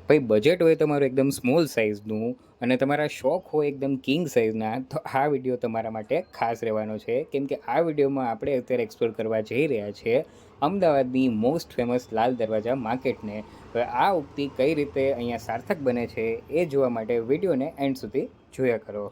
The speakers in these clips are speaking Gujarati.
ભાઈ બજેટ હોય તમારું એકદમ સ્મોલ સાઇઝનું અને તમારા શોખ હોય એકદમ કિંગ સાઇઝના, તો આ વિડીયો તમારા માટે ખાસ રહેવાનો છે. કેમ કે આ વિડીયોમાં આપણે અત્યારે એક્સપ્લોર કરવા જઈ રહ્યા છીએ અમદાવાદની મોસ્ટ ફેમસ લાલ દરવાજા માર્કેટને. હવે આ ઉક્તિ કઈ રીતે અહીંયા સાર્થક બને છે એ જોવા માટે વિડીયોને એન્ડ સુધી જોયા કરો.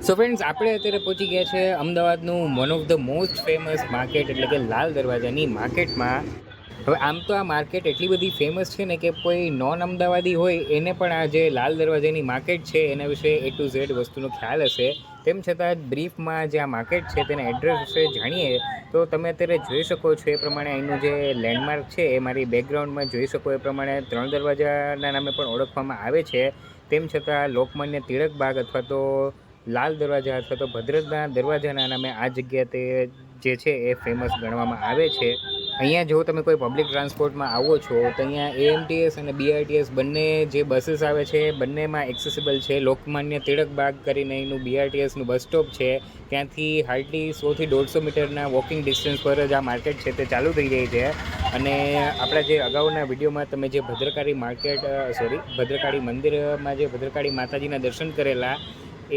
સો ફ્રેન્ડ્સ, આપણે અત્યારે પહોંચી ગયા છે અમદાવાદનું one of the most famous market એટલે કે લાલ દરવાજાની માર્કેટમાં. હવે આમ તો આ માર્કેટ એટલી બધી ફેમસ છે ને કે કોઈ નોન અમદાવાદી હોય એને પણ આ જે લાલ દરવાજાની માર્કેટ છે એના વિશે A to Z વસ્તુનો ખ્યાલ હશે. તેમ છતાં બ્રીફમાં જે આ માર્કેટ છે તેના એડ્રેસ વિશે જાણીએ તો તમે અત્યારે જોઈ શકો છો એ પ્રમાણે અહીંનું જે લેન્ડમાર્ક છે એ મારી બેકગ્રાઉન્ડમાં જોઈ શકો એ પ્રમાણે 3 દરવાજાના નામે પણ ઓળખવામાં આવે છે. તેમ છતાં લોકમાન્ય તિલક બાગ અથવા તો લાલ દરવાજા અથવા તો ભદ્રના દરવાજાના નામે આ જગ્યા તે જે છે એ ફેમસ ગણવામાં આવે છે. અહીંયા જો તમે કોઈ પબ્લિક ટ્રાન્સપોર્ટમાં આવો છો તો અહીંયા AMTS અને BRTS બંને જે બસીસ આવે છે બંનેમાં એક્સેસિબલ છે. લોકમાન્ય તિલક બાગ કરીને એનું BRTSનું બસ સ્ટોપ છે, ત્યાંથી હાર્ડલી 100 થી 150 મીટરના વોકિંગ ડિસ્ટન્સ પર જ આ માર્કેટ છે તે ચાલુ થઈ જાય છે. અને આપણા જે અગાઉના વિડીયોમાં તમે જે ભદ્રકાળી મંદિરમાં જે ભદ્રકાળી માતાજીના દર્શન કરેલા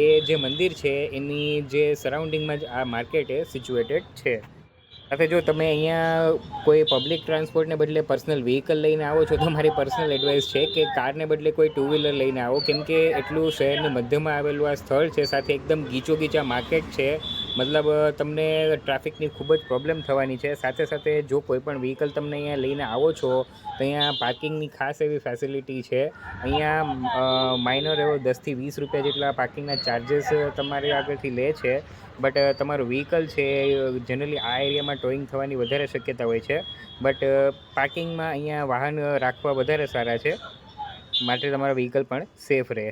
એ જે મંદિર છે એની જે સરાઉન્ડિંગમાં જ આ માર્કેટ એ સિચ્યુએટેડ છે. સાથે જો તમે અહીંયા કોઈ પબ્લિક ટ્રાન્સપોર્ટને બદલે પર્સનલ વ્હીકલ લઈને આવો છો તો મારી પર્સનલ એડવાઇસ છે કે કારને બદલે કોઈ ટુ વ્હીલર લઈને આવો. કેમ કે એટલું શહેરની મધ્યમાં આવેલું આ સ્થળ છે, સાથે એકદમ ગીચોગીચ આ માર્કેટ છે. મતલબ તમને ટ્રાફિકની ખૂબ જ પ્રોબ્લેમ થવાની છે. સાથે સાથે જો કોઈ પણ વ્હીકલ તમને અહીંયા લઈને આવો છો તો અહીંયા પાર્કિંગની ખાસ એવી ફેસિલિટી છે. અહીંયા માઇનર એવો 10 થી 20 રૂપિયા જેટલા પાર્કિંગના ચાર્જિસ તમારી આગળથી લે છે. બટ તમારું વ્હીકલ છે જનરલી આ એરિયામાં ટોઈંગ થવાની વધારે શક્યતા હોય છે. બટ પાર્કિંગમાં અહીંયા વાહન રાખવા વધારે સારા છે, માટે તમારું વ્હીકલ પણ સેફ રહે.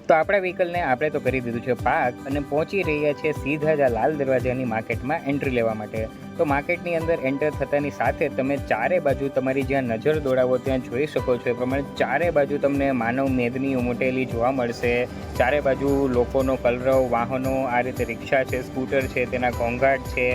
તો આપણા વ્હીકલને આપણે તો કરી દીધું છે પાર્ક અને પહોંચી રહ્યા છે સીધા જ આ લાલ દરવાજાની માર્કેટમાં એન્ટ્રી લેવા માટે. તો માર્કેટની અંદર એન્ટર થતાની સાથે તમે ચારે બાજુ તમારી જ્યાં નજર દોડાવો ત્યાં જોઈ શકો છો એ પ્રમાણે ચારે બાજુ તમને માનવ મેદની ઉમટેલી જોવા મળશે. ચારે બાજુ લોકોનો કલરવ, વાહનો, આ રીતે રિક્ષા છે, સ્કૂટર છે, તેના ઘોંઘાટ છે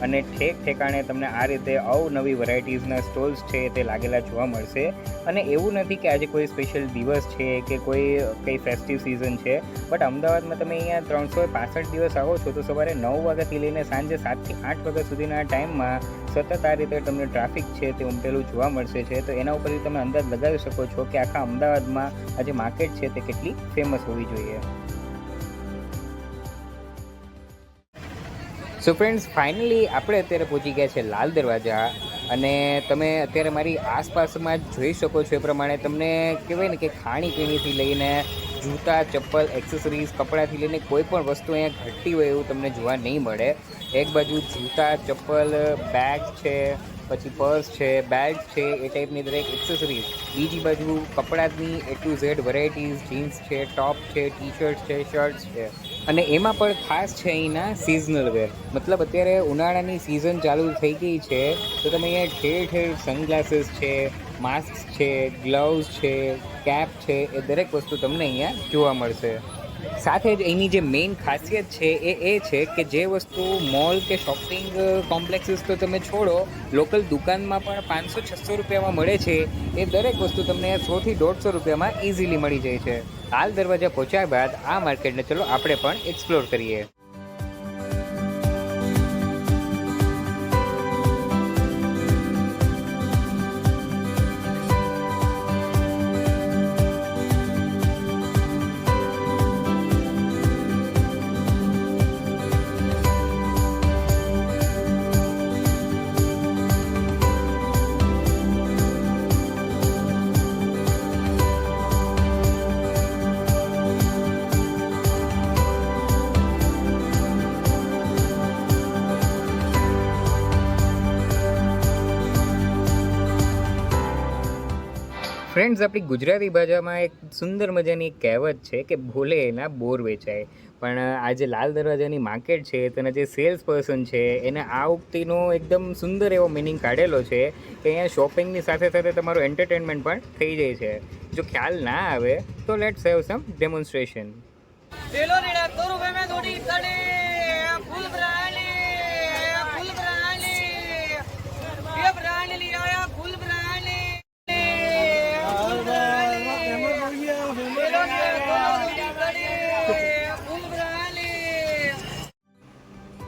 અને ઠેક ઠેકાણે તમને આ રીતે અવનવી વેરાયટીઝના સ્ટોલ્સ છે તે લાગેલા જોવા મળશે. અને એવું નથી કે આજે કોઈ સ્પેશિયલ દિવસ છે કે કંઈ ફેસ્ટિવ સિઝન છે, બટ અમદાવાદમાં તમે અહીંયા 365 દિવસ આવો છો તો સવારે 9 વાગ્યાથી લઈને સાંજે 7 થી 8 વાગ્યા સુધીના ટાઈમમાં સતત આ રીતે તમને ટ્રાફિક છે તે ઉમટેલું જોવા મળશે છે. તો એના ઉપરથી તમે અંદાજ લગાવી શકો છો કે આખા અમદાવાદમાં આ જે માર્કેટ છે તે કેટલી ફેમસ હોવી જોઈએ. સો ફ્રેન્ડ્સ, ફાઇનલી આપણે અત્યારે પહોંચી ગયા છે લાલ દરવાજા અને તમે અત્યારે મારી આસપાસમાં જ જોઈ શકો છો એ પ્રમાણે તમને કહેવાય ને કે ખાણીપીણીથી લઈને જૂતા, ચપ્પલ, એક્સેસરીઝ, કપડાંથી લઈને કોઈ પણ વસ્તુ અહીંયા ઘટતી હોય એવું તમને જોવા નહીં મળે. એક બાજુ જૂતા, ચપ્પલ, બેગ છે, પછી પર્સ છે, બેલ્ટ છે, એ ટાઈપની દરેક એક્સેસરીઝ. બીજી બાજુ કપડાની A to Z varieties, jeans છે, ટોપ છે, ટી શર્ટ છે, શર્ટ્સ છે. અને એમાં પણ ખાસ છે અહીંના સિઝનલ વેર. મતલબ અત્યારે ઉનાળાની સિઝન ચાલુ થઈ ગઈ છે તો તમે અહીંયા ઠેર ઠેર સનગ્લાસીસ છે, માસ્ક છે, ગ્લવ્સ છે, કેપ છે, એ દરેક વસ્તુ તમને અહીંયા જોવા મળશે. સાથે જ એની જે મેઇન ખાસિયત છે એ છે કે જે વસ્તુ મોલ કે શોપિંગ કોમ્પ્લેક્સીસ તો તમે છોડો, લોકલ દુકાનમાં પણ 500-600 રૂપિયામાં મળે છે એ દરેક વસ્તુ તમને 100 થી 150 રૂપિયામાં ઇઝીલી મળી જાય છે. લાલ દરવાજા પહોંચ્યા બાદ આ માર્કેટને ચલો આપણે પણ એક્સપ્લોર કરીએ. ફ્રેન્ડ્સ, આપણી ગુજરાતી ભાષામાં એક સુંદર મજાની એક કહેવત છે કે ભોલે એના બોર વેચાય. પણ આ જે લાલ દરવાજાની માર્કેટ છે તેના જે સેલ્સ પર્સન છે એને આ ઉક્તિનો એકદમ સુંદર એવો મિનિંગ કાઢેલો છે કે અહીંયા શોપિંગની સાથે સાથે તમારું એન્ટરટેનમેન્ટ પણ થઈ જાય છે. જો ખ્યાલ ના આવે તો લેટ્સ હેવ સમ ડેમોન્સ્ટ્રેશન.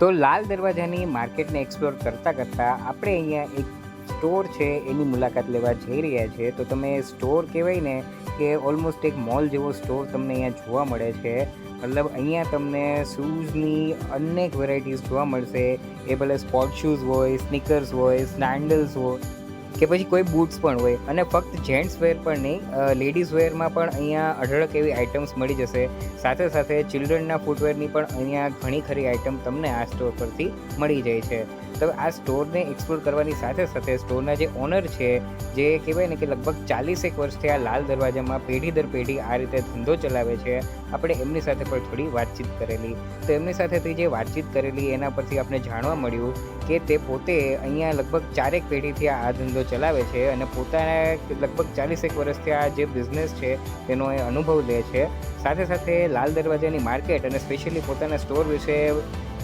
તો લાલ દરવાજાની માર્કેટને એક્સપ્લોર કરતાં કરતાં આપણે અહીંયા એક સ્ટોર છે એની મુલાકાત લેવા જઈ રહ્યા છીએ. તો તમે સ્ટોર કહેવાય ને કે ઓલમોસ્ટ એક મોલ જેવો સ્ટોર તમને અહીંયા જોવા મળે છે. મતલબ અહીંયા તમને શૂઝની અનેક વેરાયટીઝ જોવા મળશે. એ ભલે સ્પોર્ટ શૂઝ હોય, સ્નીકર્સ હોય, સેન્ડલ્સ હોય કે પછી કોઈ બૂટ્સ પણ હોય. અને ફક્ત જેન્ટ્સ વેર પણ નહીં, લેડીઝ વેરમાં પણ અહીંયા અઢળક એવી આઇટમ્સ મળી જશે. સાથે સાથે ચિલ્ડ્રનના ફૂટવેરની પણ અહીંયા ઘણી ખરી આઇટમ તમને આ સ્ટોર પરથી મળી જાય છે. તો આ સ્ટોરને એક્સપ્લોર કરવાની સાથે સાથે સ્ટોરના જે ઓનર છે, જે કહેવાય ને કે લગભગ 40 વર્ષથી આ લાલ દરવાજામાં પેઢી દર પેઢી આ રીતે ધંધો ચલાવે છે, આપણે એમની સાથે પણ થોડી વાતચીત કરેલી. તો એમની સાથેથી જે વાતચીત કરેલી એના પરથી આપણે જાણવા મળ્યું કે તે પોતે અહીંયા લગભગ 4 પેઢીથી આ ધંધો ચલાવે છે અને પોતાના લગભગ 40 વર્ષથી આ જે બિઝનેસ છે તેનો એ અનુભવ લે છે. સાથે સાથે લાલ દરવાજાની માર્કેટ અને સ્પેશિયલી પોતાના સ્ટોર વિશે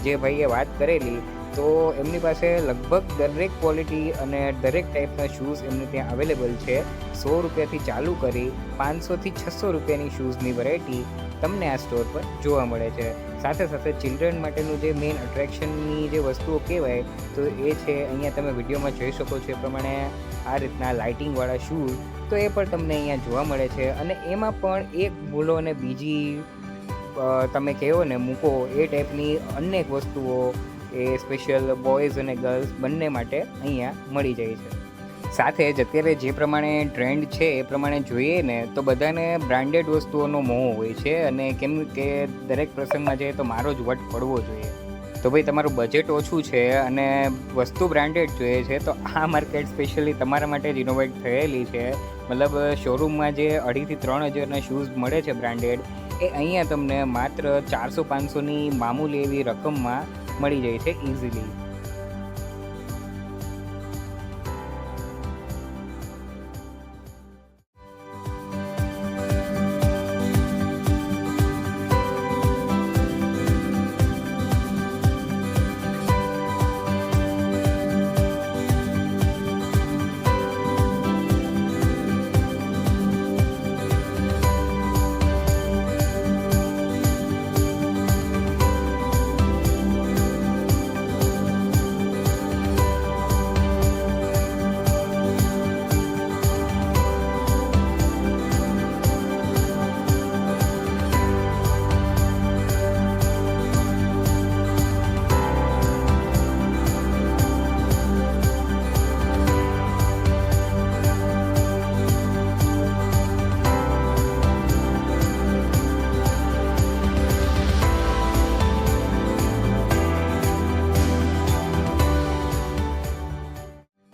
જે ભાઈએ વાત કરેલી, તો એમની પાસે લગભગ દરેક ક્વોલિટી અને દરેક ટાઈપના શૂઝ એમને ત્યાં અવેલેબલ છે. 100 રૂપિયાથી ચાલુ કરી 500થી 600 રૂપિયાની શૂઝની વેરાયટી તમને આ સ્ટોર પર જોવા મળે છે. સાથે સાથે ચિલ્ડ્રન માટેનું જે મેઇન અટ્રેક્શનની જે વસ્તુઓ કહેવાય તો એ છે, અહીંયા તમે વિડીયોમાં જોઈ શકો છો એ પ્રમાણે આ રીતના લાઇટિંગવાળા શૂઝ, તો એ પણ તમને અહીંયા જોવા મળે છે. અને એમાં પણ એક ભૂલો અને બીજી તમે કહો ને મૂકો એ ટાઈપની અનેક વસ્તુઓ એ સ્પેશિયલ બોયઝ અને ગર્લ્સ બંને માટે અહીંયા મળી જાય છે. સાથે જ અત્યારે જે પ્રમાણે ટ્રેન્ડ છે એ પ્રમાણે જોઈએ ને તો બધાને બ્રાન્ડેડ વસ્તુઓનો મોહ હોય છે. અને કેમ કે દરેક પ્રસંગમાં જઈએ તો મારો જ વટ પડવો જોઈએ. તો ભાઈ, તમારું બજેટ ઓછું છે અને વસ્તુ બ્રાન્ડેડ જોઈએ છે તો આ માર્કેટ સ્પેશિયલી તમારા માટે જ ઇનોવેટ થયેલી છે. મતલબ શોરૂમમાં જે 2,500થી 3,000ના શૂઝ મળે છે બ્રાન્ડેડ, એ અહીંયા તમને માત્ર 400-500ની મામૂલી એવી રકમમાં મળી જાય છે ઇઝીલી.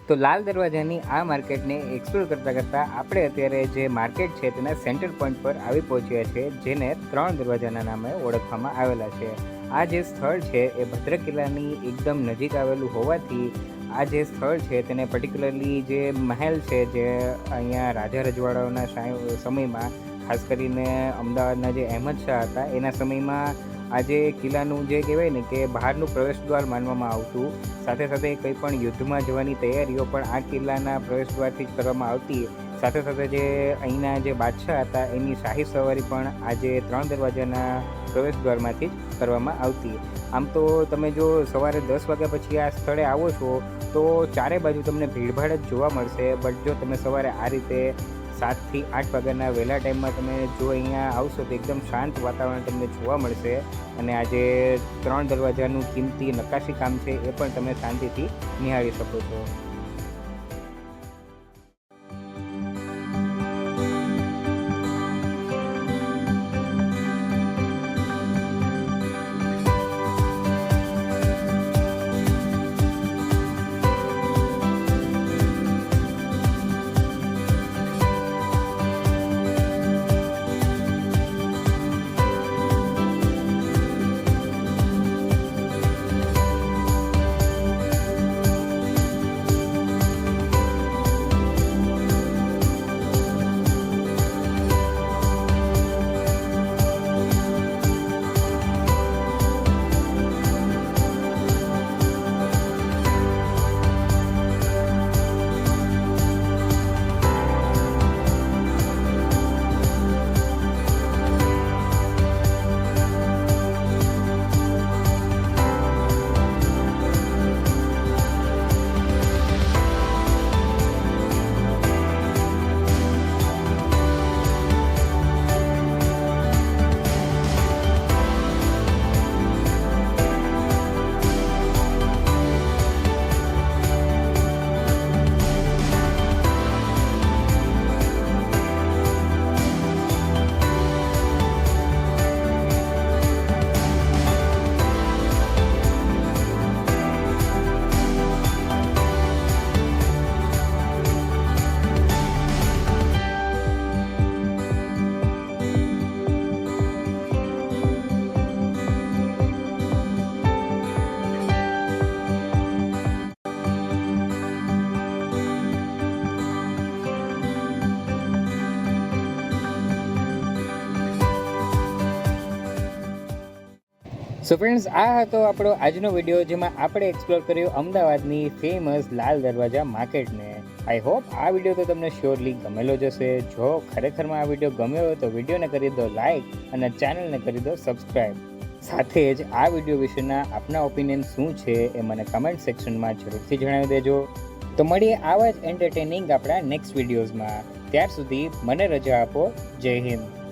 તો લાલ દરવાજાની આ માર્કેટને એક્સપ્લોર કરતાં કરતાં આપણે અત્યારે જે માર્કેટ છે તેના સેન્ટર પોઈન્ટ પર આવી પહોંચ્યા છે, જેને 3 દરવાજાના નામે ઓળખવામાં આવેલા છે. આ જે સ્થળ છે એ ભદ્ર કિલ્લાની એકદમ નજીક આવેલું હોવાથી આ જે સ્થળ છે તેને પર્ટિક્યુલરલી જે મહેલ છે, જે અહીંયા રાજા રજવાડાઓના સમયમાં, ખાસ કરીને અમદાવાદના જે અહેમદ શાહ હતા એના સમયમાં આ જે કિલ્લાનું જે કહેવાય ને કે બહારનું પ્રવેશદ્વાર માનવામાં આવતું. સાથે સાથે કંઈ પણ યુદ્ધમાં જવાની તૈયારીઓ પણ આ કિલ્લાના પ્રવેશદ્વારથી જ કરવામાં આવતી. સાથે સાથે જે અહીંના જે બાદશાહ હતા એની શાહી સવારી પણ આ જે 3 દરવાજાના પ્રવેશદ્વારમાંથી જ કરવામાં આવતી. આમ તો તમે જો સવારે 10 વાગ્યા પછી આ સ્થળે આવો છો તો ચારે બાજુ તમને ભીડભાડ જ જોવા મળશે. બટ જો તમે સવારે આ રીતે 7 થી 8 વાગ્યાના વહેલા ટાઈમમાં તમે જો અહીંયા આવશો તો એકદમ શાંત વાતાવરણ તમને જોવા મળશે. અને આ જે 3 દરવાજાનું કિંમતી નકાશી કામ છે એ પણ તમે શાંતિથી નિહાળી શકો છો. સો ફ્રેન્ડ્સ, આ હતો આપણો આજનો વિડીયો, જેમાં આપણે એક્સપ્લોર કર્યો અમદાવાદની famous Lal Darwaja માર્કેટને. I hope આ વિડીયો તો તમને શ્યોરલી ગમેલો જ હશે. જો ખરેખરમાં આ વિડીયો ગમ્યો હોય તો વિડીયોને કરી દો લાઈક અને ચેનલને કરી દો સબસ્ક્રાઈબ. સાથે જ આ વિડીયો વિશેના આપના ઓપિનિયન શું છે એ મને કમેન્ટ સેક્શનમાં જરૂરથી જણાવી દેજો. તો મળીએ આવા જ એન્ટરટેનિંગ આપણા નેક્સ્ટ વિડીયોઝમાં. ત્યાર સુધી મને રજા આપો. જય હિન્દ.